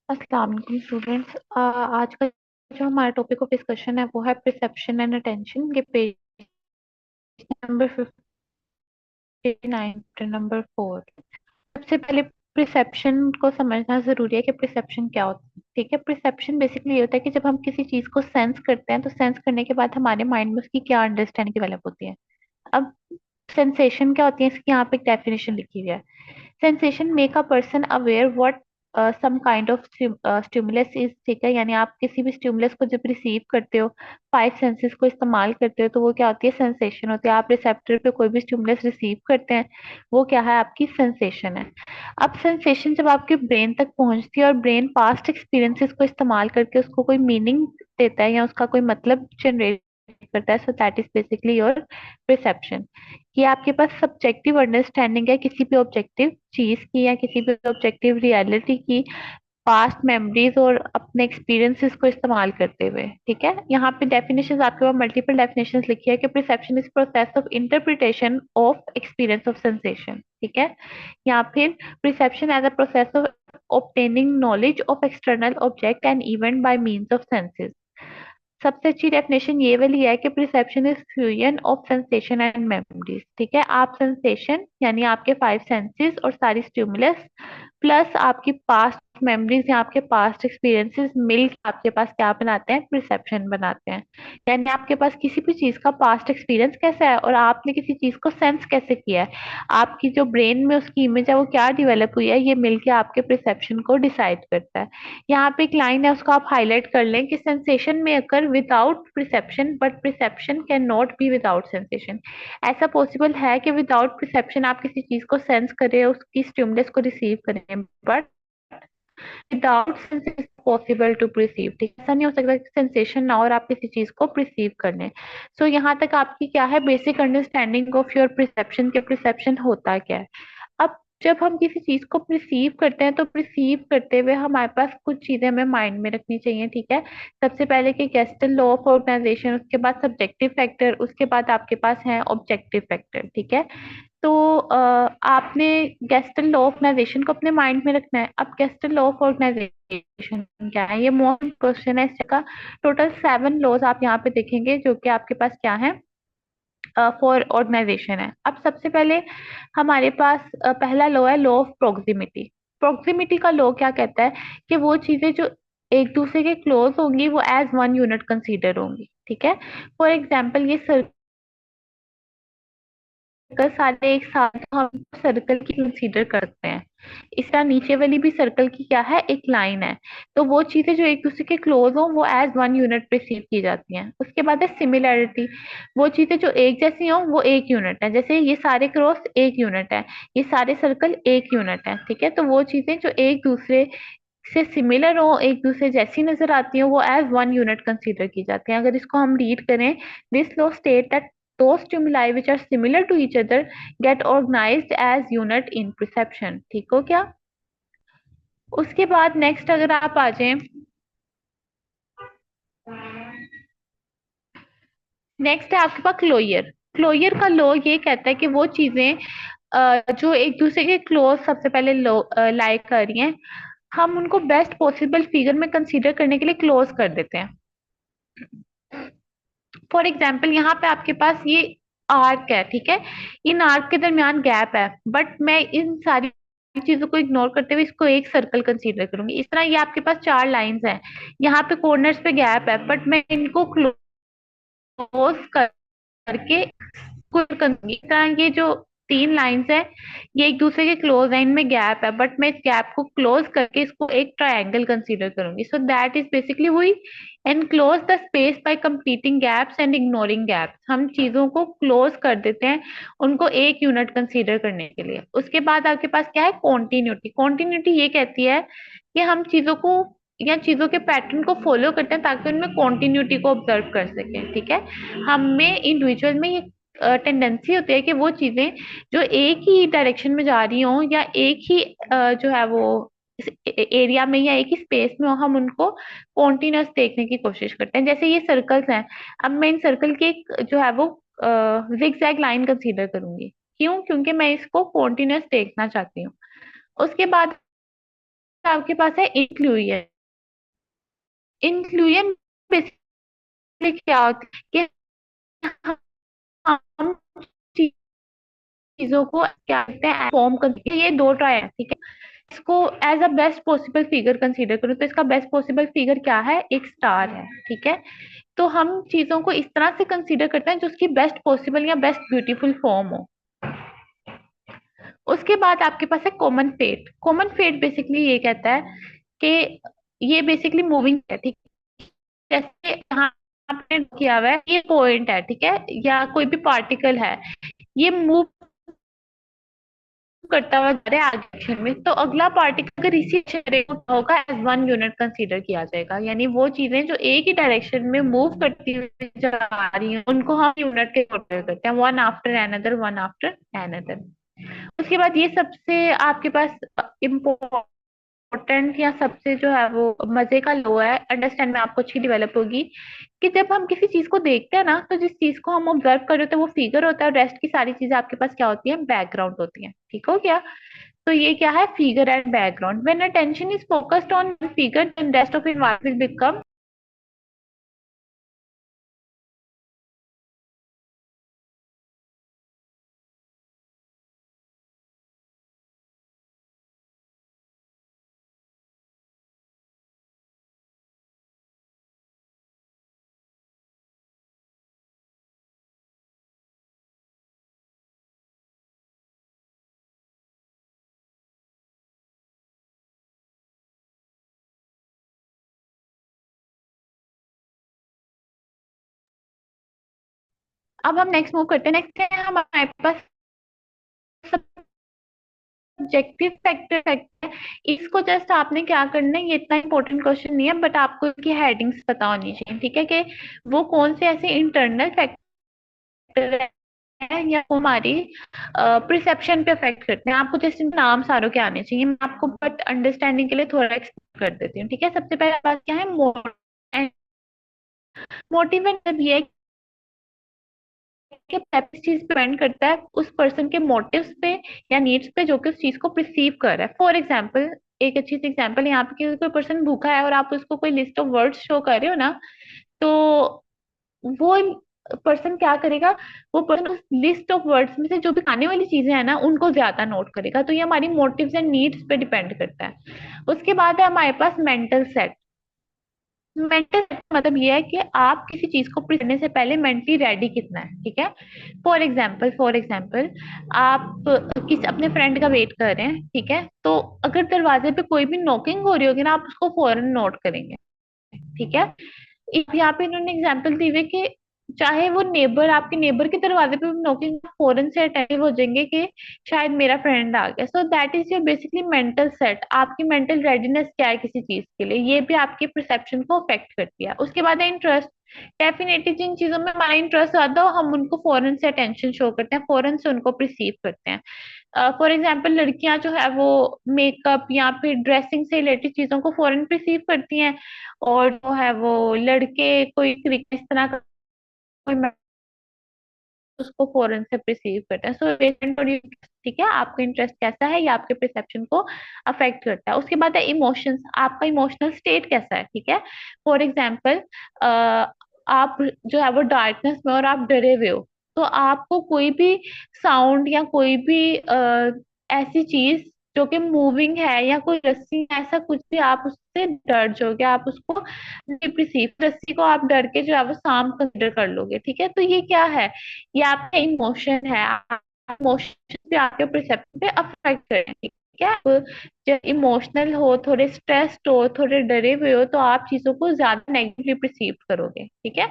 अस्सलाम वालेकुम स्टूडेंट्स। आज का जो हमारा टॉपिक ऑफ डिस्कशन है वो है परसेप्शन एंड अटेंशन। ये पेज नंबर 59 नंबर 4। सबसे पहले परसेप्शन को समझना जरूरी है कि परसेप्शन क्या होता है। ठीक है, परसेप्शन बेसिकली ये होता है कि जब हम किसी चीज को सेंस करते हैं तो सेंस करने के बाद हमारे माइंड में उसकी क्या अंडरस्टैंडिंग डेवलप होती है। अब सेंसेशन क्या होती है, इसकी यहाँ पे एक डेफिनेशन लिखी हुई है। Sensation make a person aware what some kind of stimulus is. ठीक है, यानी आप किसी भी स्टिमुलस को जब रिसीव करते हो, फाइव सेंसेस को इस्तेमाल करते हो, तो वो क्या होती है, सेंसेशन होती है। आप रिसेप्टर पे कोई भी स्टिमुलस रिसीव करते हैं, वो क्या है, आपकी सेंसेशन है। अब सेंसेशन जब आपके ब्रेन तक पहुंचती है और ब्रेन पास्ट एक्सपीरियंसेस को इस्तेमाल करके उसको कोई मीनिंग देता है या उसका कोई मतलब जनरेट करता है, so that is basically your perception. कि आपके पास सब्जेक्टिव अंडरस्टैंडिंग है किसी भी ऑब्जेक्टिव चीज की या किसी भी ऑब्जेक्टिव रियलिटी की, पास्ट मेमोरीज और अपने एक्सपीरियंसेस को इस्तेमाल करते हुए। ठीक है, यहाँ पे डेफिनेशंस आपके पास मल्टीपल डेफिनेशंस लिखी है कि perception is process of interpretation of experience of sensation. ठीक है, या फिर perception as a process of obtaining knowledge of external object and event by means of senses। सबसे अच्छी डेफिनेशन ये वाली है कि perception is fusion of sensation and memories. ठीक है, आप सेंसेशन यानी आपके फाइव सेंसेस और सारी स्टिमुलस प्लस आपकी पास्ट मेमोरीज या आपके पास्ट एक्सपीरियंसेस मिल आपके पास क्या बनाते हैं, परसेप्शन बनाते हैं। यानी आपके पास किसी भी चीज का पास्ट एक्सपीरियंस कैसा है और आपने किसी चीज को सेंस कैसे किया है, आपकी जो ब्रेन में उसकी इमेज है वो क्या डेवलप हुई है, ये मिलके आपके परसेप्शन को डिसाइड करता है। यहाँ पे एक लाइन है, उसको आप हाईलाइट कर लें कि सेंसेशन में occur without perception but perception can not be without sensation. ऐसा पॉसिबल है कि विदाउट परसेप्शन आप किसी चीज को सेंस करें, उसकी स्टिमुलस को रिसीव करें, but without sensation possible to perceive. ठीक है, ऐसा नहीं हो सकता कि सेंसेशन ना हो और आप किसी चीज को परसीव कर लें। सो यहाँ तक आपकी क्या है, basic understanding of your perception के परसेप्शन होता क्या है। अब जब हम किसी चीज को रिसीव करते हैं तो रिसीव करते हुए हमारे पास कुछ चीजें हमें माइंड में रखनी चाहिए। ठीक है, सबसे पहले कि गेस्टल लॉ ऑफ ऑर्गेनाइजेशन, उसके बाद सब्जेक्टिव फैक्टर, उसके बाद आपके पास है ऑब्जेक्टिव फैक्टर। ठीक है, तो आपने गेस्टल लॉ ऑफ ऑर्गेनाइजेशन को अपने माइंड में रखना है। अब गेस्टल लॉ ऑफ ऑर्गेनाइजेशन क्या है, ये मोस्ट क्वेश्चन है इसका। टोटल 7 लॉज आप यहाँ पे देखेंगे जो कि आपके पास क्या है, फॉर ऑर्गेनाइजेशन है। अब सबसे पहले हमारे पास पहला लॉ है लॉ ऑफ प्रोक्सिमिटी। प्रोक्सिमिटी का लॉ क्या कहता है कि वो चीजें जो एक दूसरे के क्लोज होंगी वो एज वन यूनिट कंसीडर होंगी। ठीक है, फॉर एग्जाम्पल ये सर्कल सारे एक साथ हम सर्कल की कंसीडर करते हैं। इस तरह नीचे वाली भी सर्कल की क्या है, एक लाइन है। तो वो चीजें जो एक दूसरे के क्लोज हो वो एज वन यूनिट परसीव की जाती हैं। उसके बाद है सिमिलैरिटी। वो चीजें जो एक जैसी हो वो एक यूनिट है, जैसे ये सारे क्रॉस एक यूनिट है, ये सारे सर्कल एक यूनिट है। ठीक है, तो वो चीजें जो एक दूसरे से सिमिलर हो, एक दूसरे जैसी नजर आती हो, वो एज वन यूनिट कंसीडर की जाती हैं। अगर इसको हम रीड करें, this law state that those stimuli which are similar to each other get organized as unit in perception। ठीक हो क्या। उसके बाद नेक्स्ट अगर आप आ जाएं, नेक्स्ट है आपके पास क्लोयर। क्लोयर का लॉ ये कहता है कि वो चीजें जो एक दूसरे के क्लोज सबसे पहले लाई कर रही हैं, हम उनको बेस्ट पॉसिबल फिगर में कंसीडर करने के लिए क्लोज कर देते हैं। फॉर एग्जाम्पल यहाँ पे आपके पास ये आर्क है। ठीक है, इन आर्क के दरमियान गैप है, बट मैं इन सारी चीजों को इग्नोर करते हुए इसको एक सर्कल कंसीडर करूंगी। इस तरह ये आपके पास चार लाइंस हैं, यहाँ पे कॉर्नर्स पे गैप है, बट मैं इनको क्लोज करके कुछ करूंगी। इस तरह ये जो तीन लाइंस हैं ये एक दूसरे के क्लोज है, इनमें गैप है, बट मैं इस गैप को क्लोज करके इसको एक ट्रायंगल कंसीडर करूंगी। सो दैट इज बेसिकली हुई enclose the space bye completing gaps and ignoring gaps. हम चीजों को क्लोज कर देते हैं उनको एक यूनिट कंसीडर करने के लिए। उसके बाद आपके पास क्या है, कॉन्टिन्यूटी। कॉन्टिन्यूटी ये कहती है कि हम चीजों को या चीजों के पैटर्न को फॉलो करते हैं ताकि उनमें कॉन्टिन्यूटी को ऑब्जर्व कर सकें। ठीक है, हमें इंडिविजुअल में ये टेंडेंसी होती है कि वो चीजें जो एक ही डायरेक्शन में जा रही हों या एक ही जो है वो एरिया में या एक ही स्पेस में हो, हम उनको कॉन्टिन्यूस देखने की कोशिश करते हैं। जैसे ये सर्कल्स हैं, अब मैं इन सर्कल की एक जो है वो जिगजैग लाइन कंसीडर करूंगी। क्यों, क्योंकि मैं इसको कॉन्टिन्यूस देखना चाहती हूँ। उसके बाद आपके पास है इंक्लूजन। इंक्लूजन बेसिकली क्या होता है कि हम चीजों को क्या कहते हैं फॉर्म कर, ये दो ट्राई है, ठीक है। इसको as a best possible figure consider करो, तो इसका बेस्ट पॉसिबल फिगर क्या है, एक स्टार है, ठीक है। तो हम चीजों को इस तरह से कंसीडर करते हैं जो उसकी बेस्ट पॉसिबल या बेस्ट ब्यूटीफुल फॉर्म हो। उसके बाद आपके पास है common fate. Common fate basically ये कहता है कि ये बेसिकली मूविंग है, ठीक है। जैसे यहाँ आपने किया हुआ है, ये पॉइंट है, ठीक है, या कोई भी पार्टिकल है, ये मूव करता हुआ जा रहा है आगे डायरेक्शन में, तो अगला पार्टिकल अगर इसी डायरेक्शन में होगा एज वन यूनिट कंसीडर किया जाएगा। यानी वो चीजें जो एक ही डायरेक्शन में मूव करती हुई जा रही हैं उनको हम यूनिट के कंसीडर करते हैं, one after another, one after another. उसके बाद ये सबसे आपके पास इम्पोर्टेंट या सबसे जो है वो मजे का लो है, अंडरस्टैंड में आपको अच्छी डेवलप होगी, कि जब हम किसी चीज को देखते हैं ना, तो जिस चीज को हम ऑब्जर्व कर रहे होते हैं वो फिगर होता है, और रेस्ट की सारी चीजें आपके पास क्या होती है, बैकग्राउंड होती है, ठीक हो गया। तो ये क्या है, figure and background. When attention is focused on figure then rest of environment will become. अब हम नेक्स्ट मूव करते हैं। नेक्स्ट है हमारे पास सब्जेक्टिव फैक्टर फैक्टर। इसको जस्ट आपने क्या करना है, ये इतना इंपॉर्टेंट क्वेश्चन नहीं है, बट आपको इसकी हेडिंग्स पता होनी चाहिए, ठीक है, कि वो कौन से ऐसे इंटरनल फैक्टर है या वो हमारी परसेप्शन पे अफेक्ट करते हैं। आपको जस्ट इनके नाम सारों के आने चाहिए, मैं आपको बट अंडरस्टैंडिंग के लिए थोड़ा एक्सप्लेन कर देती हूँ, ठीक है। सबसे पहले बात क्या है, मोटिवेट मतलब ये है कि इस चीज पे डिपेंड करता है उस पर्सन के मोटिव्स पे या नीड्स पे, जो कि उस चीज को परसीव कर रहा है। फॉर एग्जाम्पल, एक अच्छी सी एग्जाम्पल, यहाँ पे कि कोई पर्सन भूखा है और आप उसको कोई लिस्ट ऑफ वर्ड्स शो कर रहे हो ना, तो वो पर्सन क्या करेगा, वो पर्सन उस लिस्ट ऑफ वर्ड्स में से जो भी खाने वाली चीजें हैं ना उनको ज्यादा नोट करेगा। तो ये हमारी मोटिव्स एंड नीड्स पे डिपेंड करता है। उसके बाद है हमारे पास मेंटल सेट। मेंटल मतलब ये है कि आप किसी चीज को करने से पहले मेंटली रेडी कितना है, ठीक है। फॉर एग्जाम्पल आप किस अपने फ्रेंड का वेट कर रहे हैं, ठीक है, तो अगर दरवाजे पे कोई भी नॉकिंग हो रही होगी ना, आप उसको फौरन नोट करेंगे, ठीक है। यहाँ पे इन्होंने एग्जाम्पल दी हुई कि चाहे वो नेबर, आपके नेबर के दरवाजे पे नॉकिंग, फौरन से अटेंटिव हो जाएंगे कि शायद मेरा फ्रेंड आ गया। So that is your basically mental set. आपकी मेंटल रेडीनेस क्या है किसी चीज के लिए, ये भी आपकी परसेप्शन को अफेक्ट करती है। उसके बाद है इंटरेस्ट। डेफिनेटली जिन चीजों में हमारा इंटरेस्ट आता हो हम उनको फौरन से अटेंशन शो करते हैं, फौरन से उनको रिसीव करते हैं। फॉर एग्जाम्पल लड़कियां जो है वो मेकअप या फिर ड्रेसिंग से रिलेटेड चीजों को फौरन रिसीव करती हैं, और जो है वो लड़के कोई क्रिकेट इस तरह का कोई उसको फौरन से परसीव करते हैं। सो पेशेंट और ठीक है, आपका इंटरेस्ट कैसा है ये आपके परसेप्शन को अफेक्ट करता है। उसके बाद है इमोशंस, आपका इमोशनल स्टेट कैसा है, ठीक है। फॉर एग्जाम्पल आप जो है वो डार्कनेस में और आप डरे हुए हो, तो आपको कोई भी साउंड या कोई भी ऐसी चीज जो कि मूविंग है या कोई रस्सी ऐसा कुछ भी, आप उससे डर जाओगे, आप उसको डिप्रेसिव रस्सी को आप डर के जो है वो सांप कंसिडर कर लोगे, ठीक है। तो ये क्या है, ये आपका इमोशन है। इमोशन भी आपके परसेप्शन पे अफेक्ट करें, ठीक है। आप जब इमोशनल हो, थोड़े स्ट्रेस्ड हो, थोड़े डरे हुए हो, तो आप चीजों को ज्यादा नेगेटिवली परसीव करोगे, ठीक है।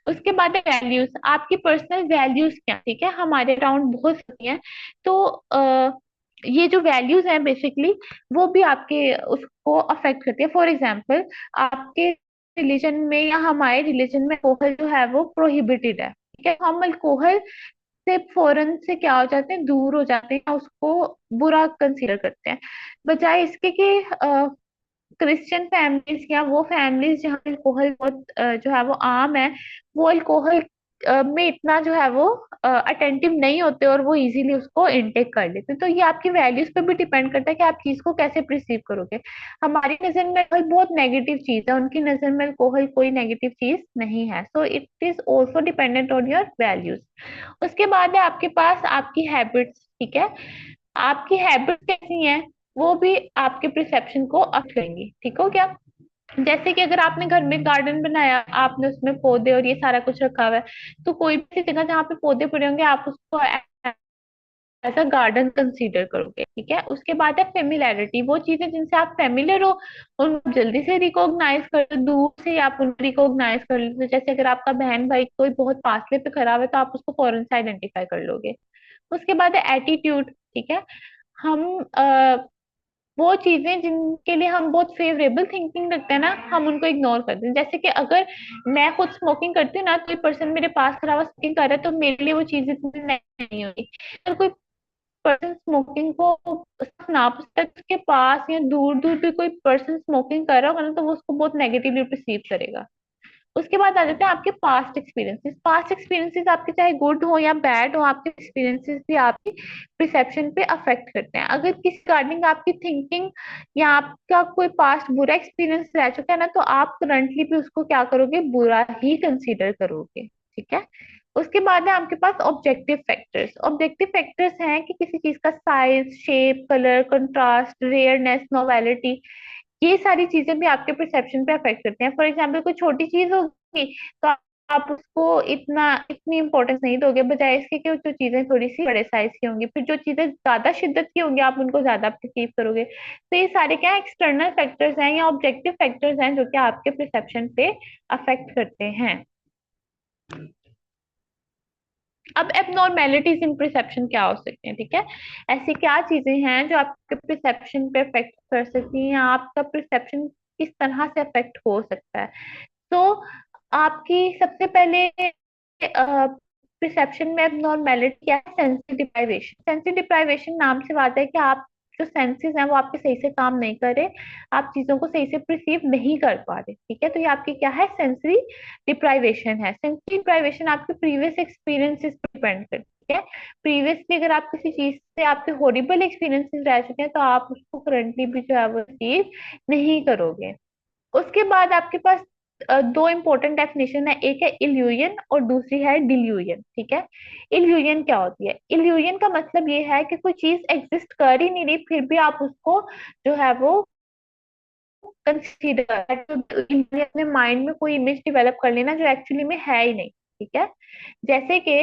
उसके बाद है वैल्यूज, आपकी पर्सनल वैल्यूज क्या, ठीक है। हमारे अराउंड बहुत सारी हैं, तो ये जो वैल्यूज हैं बेसिकली वो भी आपके उसको अफेक्ट करती है। फॉर एग्जाम्पल, आपके रिलीजन में या हमारे रिलीजन में अल्कोहल जो है वो प्रोहिबिटेड है, ठीक है। हम अल्कोहल से फौरन से क्या हो जाते हैं, दूर हो जाते हैं, उसको बुरा कंसीडर करते हैं। बजाय इसके कि क्रिश्चियन फैमिलीज या वो फैमिलीज जहाँ अल्कोहल बहुत जो है वो आम है, वो अल्कोहल में इतना जो है वो अटेंटिव नहीं होते और वो इजीली उसको इनटेक कर लेते। तो ये आपकी वैल्यूज पे भी डिपेंड करता है कि आप चीज को कैसे प्रिसीव करोगे। हमारी नजर में अल्कोहल बहुत नेगेटिव चीज है, उनकी नजर में अल्कोहल कोई नेगेटिव चीज नहीं है। So it is also dependent on your values. उसके बाद है आपके पास आपकी हैबिट्स, ठीक है। आपकी हैबिट कैसी है वो भी आपके परसेप्शन को अफेक्ट करेंगी, ठीक हो क्या। जैसे कि अगर आपने घर में गार्डन बनाया, आपने उसमें पौधे और ये सारा कुछ रखा हुआ है, तो कोई भी जगह जहाँ पे पौधे पड़े होंगे आप उसको एज अ गार्डन कंसीडर करोगे, ठीक है। उसके बाद है फेमिलैरिटी, वो चीजें जिनसे आप फेमिलियर हो उनको जल्दी से रिकॉग्नाइज कर लो, दूर से आप उनको रिकॉग्नाइज कर लो। तो जैसे अगर आपका बहन भाई कोई बहुत फासले पे खड़ा हुआ है तो आप उसको फौरन से आइडेंटिफाई कर लोगे। उसके बाद है एटीट्यूड, ठीक है। हम वो चीजें जिनके लिए हम बहुत फेवरेबल थिंकिंग रखते हैं ना, हम उनको इग्नोर करते हैं। जैसे कि अगर मैं खुद स्मोकिंग करती हूँ ना, कोई पर्सन मेरे पास खड़ा हुआ स्मोकिंग कर रहा है तो मेरे लिए वो चीजें इतनी नहीं होगी। अगर कोई पर्सन स्मोकिंग को ना तक के पास या दूर दूर भी कोई पर्सन स्मोकिंग कर रहा होगा ना, तो वो उसको बहुत नेगेटिवली परसीव करेगा। उसके बाद आ जाते हैं आपके पास्ट एक्सपीरियंसेस। पास्ट एक्सपीरियंसेस आपके चाहे गुड हो या बैड हो, आपके एक्सपीरियंसेस भी आपकी परसेप्शन पे अफेक्ट करते हैं। अगर किस रिगार्डिंग आपकी थिंकिंग या आपका कोई पास्ट बुरा एक्सपीरियंस रह चुका है ना, तो आप करंटली भी उसको क्या करोगे, बुरा ही कंसीडर करोगे, ठीक है। उसके बाद है आपके पास ऑब्जेक्टिव फैक्टर्स। ऑब्जेक्टिव फैक्टर्स हैं कि किसी चीज का size, shape, colour, contrast, rareness, novelty, ये सारी चीजें भी आपके परसेप्शन पे अफेक्ट करते हैं। फॉर एग्जाम्पल कोई छोटी चीज होगी तो आप उसको इतनी इंपॉर्टेंस नहीं दोगे, बजाय इसके कि जो चीजें थोड़ी सी बड़े साइज की होंगी, फिर जो चीजें ज्यादा शिद्दत की होंगी आप उनको ज्यादा परसीव करोगे। तो ये सारे क्या एक्सटर्नल फैक्टर्स हैं या ऑब्जेक्टिव फैक्टर्स हैं जो कि आपके परसेप्शन पे अफेक्ट करते हैं। अब एबनॉर्मेलिटीज इन परसेप्शन क्या हो सकते हैं, ठीक है। ऐसी क्या चीजें हैं जो आपके परसेप्शन पे अफेक्ट कर सकती हैं या आपका परसेप्शन किस तरह से अफेक्ट हो सकता है। तो आपकी सबसे पहले परसेप्शन में एबनॉर्मेलिटी क्या है, सेंसरी डिप्राइवेशन। सेंसरी डिप्राइवेशन नाम से बात है कि आप जो सेंसेस हैं वो आपके सही से काम नहीं कर रहे, आप चीजों को सही से परसीव नहीं कर पा रहे, ठीक है। तो ये आपकी क्या है, सेंसरी डिप्राइवेशन है। सेंसरी डिप्राइवेशन आपके प्रीवियस एक्सपीरियंसेस पर डिपेंड करती है। प्रीवियसली अगर आप किसी चीज से आपके हॉरिबल एक्सपीरियंसेस रह चुके हैं तो आप उसको करंटली भी जो है वो अचीव नहीं करोगे। उसके बाद आपके पास दो इंपॉर्टेंट डेफिनेशन है, एक है इल्यूजन और दूसरी है डिल्यूजन, ठीक है। इल्यूजन क्या होती है, इल्यूजन का मतलब ये है कि कोई चीज एग्जिस्ट कर ही नहीं रही फिर भी आप उसको जो है वो कंसीडर, अपने माइंड में कोई इमेज डेवलप कर लेना जो एक्चुअली में है ही नहीं, ठीक है। जैसे कि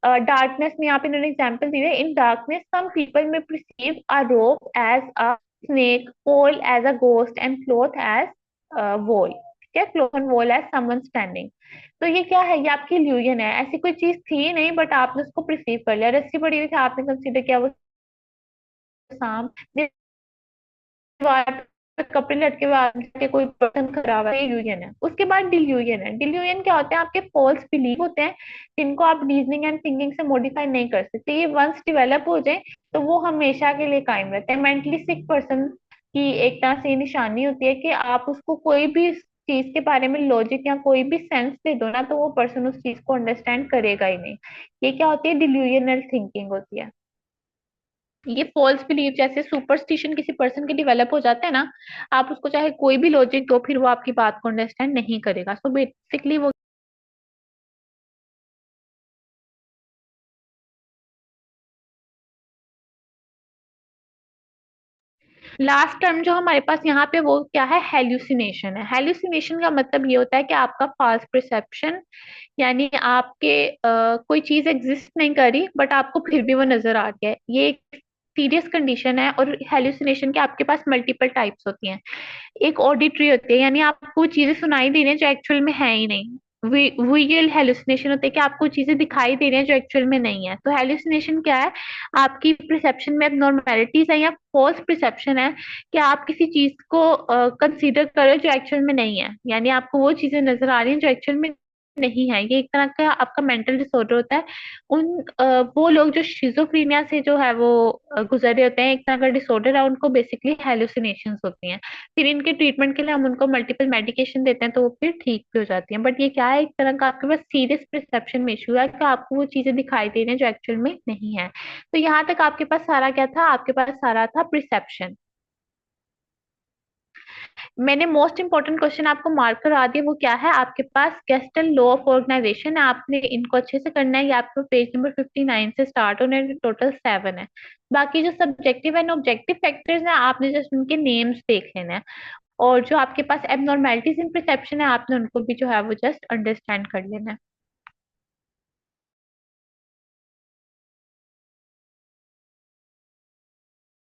डार्कनेस में यहाँ पे इन्होंने एग्जाम्पल दिए, इन डार्कनेस सम पीपल में perceive a rope as a snake, pole as a ghost and cloth as wall, ठीक है, cloth and wall as someone standing. तो ये क्या है, ये आपकी इल्यूजन है। ऐसी कोई चीज थी नहीं बट आपने उसको परसीव कर लिया। रस्सी पड़ी हुई थी, आपने कंसीडर किया वो सांप, दीवार पे कपड़े लटके हुए के कोई पर्सन खड़ा हुआ है, इल्यूजन है। उसके बाद डिल्यूजन है। डिल्यूजन क्या होते हैं, आपके फॉल्स बिलीव होते हैं जिनको आप रीजनिंग एंड थिंकिंग से मॉडिफाई नहीं कर सकते। ये वंस डेवलप हो जाए तो वो हमेशा के लिए कायम रहते हैं। मेंटली सिक पर्सन की एक तरह से ये निशानी होती है कि आप उसको कोई भी चीज के बारे में लॉजिक या कोई भी सेंस दे दो ना, तो वो पर्सन उस चीज को अंडरस्टैंड करेगा ही नहीं। ये क्या होती है, डिल्यूजनल थिंकिंग होती है। ये फॉल्स बिलीफ जैसे सुपरस्टिशन किसी पर्सन के डेवलप हो जाते हैं ना, आप उसको चाहे कोई भी लॉजिक दो फिर वो आपकी बात को अंडरस्टैंड नहीं करेगा। सो बेसिकली वो लास्ट टर्म जो हमारे पास यहाँ पे वो क्या है, हेल्यूसिनेशन है। हेल्यूसिनेशन का मतलब ये होता है कि आपका फाल्स परसेप्शन, यानी आपके कोई चीज एग्जिस्ट नहीं करी बट आपको फिर भी वो नजर आ गया है। ये एक सीरियस कंडीशन है। और हेल्यूसिनेशन के आपके पास मल्टीपल टाइप्स होती हैं। एक ऑडिटरी होती है, यानी आपको चीजें सुनाई दे रही हैं जो एक्चुअल में है ही नहीं। विजुअल हेलुसिनेशन होते हैं कि आपको चीजें दिखाई दे रही हैं जो एक्चुअल में नहीं है। तो हेलुसिनेशन क्या है, आपकी परसेप्शन में एबनॉर्मेलिटीज है या फॉल्स परसेप्शन है कि आप किसी चीज को कंसीडर करो जो एक्चुअल में नहीं है, यानी आपको वो चीजें नजर आ रही हैं जो एक्चुअल में नहीं है, ये एक तरह का आपका मेंटल डिसऑर्डर होता है। वो लोग जो शिजोफ्रीनिया से जो है वो गुजरे होते हैं, एक तरह का डिसऑर्डर है, उनको बेसिकली हेलुसिनेशंस होती हैं। फिर इनके ट्रीटमेंट के लिए हम उनको मल्टीपल मेडिकेशन देते हैं, तो वो फिर ठीक भी हो जाती हैं। बट ये क्या है, एक तरह का आपके पास सीरियस परसेप्शन में इशू है कि आपको वो चीजें दिखाई दे रही हैं जो एक्चुअल में नहीं है। तो यहाँ तक आपके पास सारा क्या था, आपके पास सारा था प्रिसेप्शन। मैंने मोस्ट इंपॉर्टेंट क्वेश्चन आपको मार्क करा दिया, वो क्या है आपके पास गेस्टल लॉ ऑफ ऑर्गेनाइजेशन है, आपने इनको अच्छे से करना है। ये आपको पेज नंबर 59 से स्टार्ट होने हैं, टोटल 7 है। बाकी जो सब्जेक्टिव एंड ऑब्जेक्टिव फैक्टर्स हैं, आपने जस्ट उनके नेम्स देख लेना है। और जो आपके पास एबनॉर्मेलिटीज इन परसेप्शन है, आपने उनको भी जो है वो जस्ट अंडरस्टैंड कर लेना है।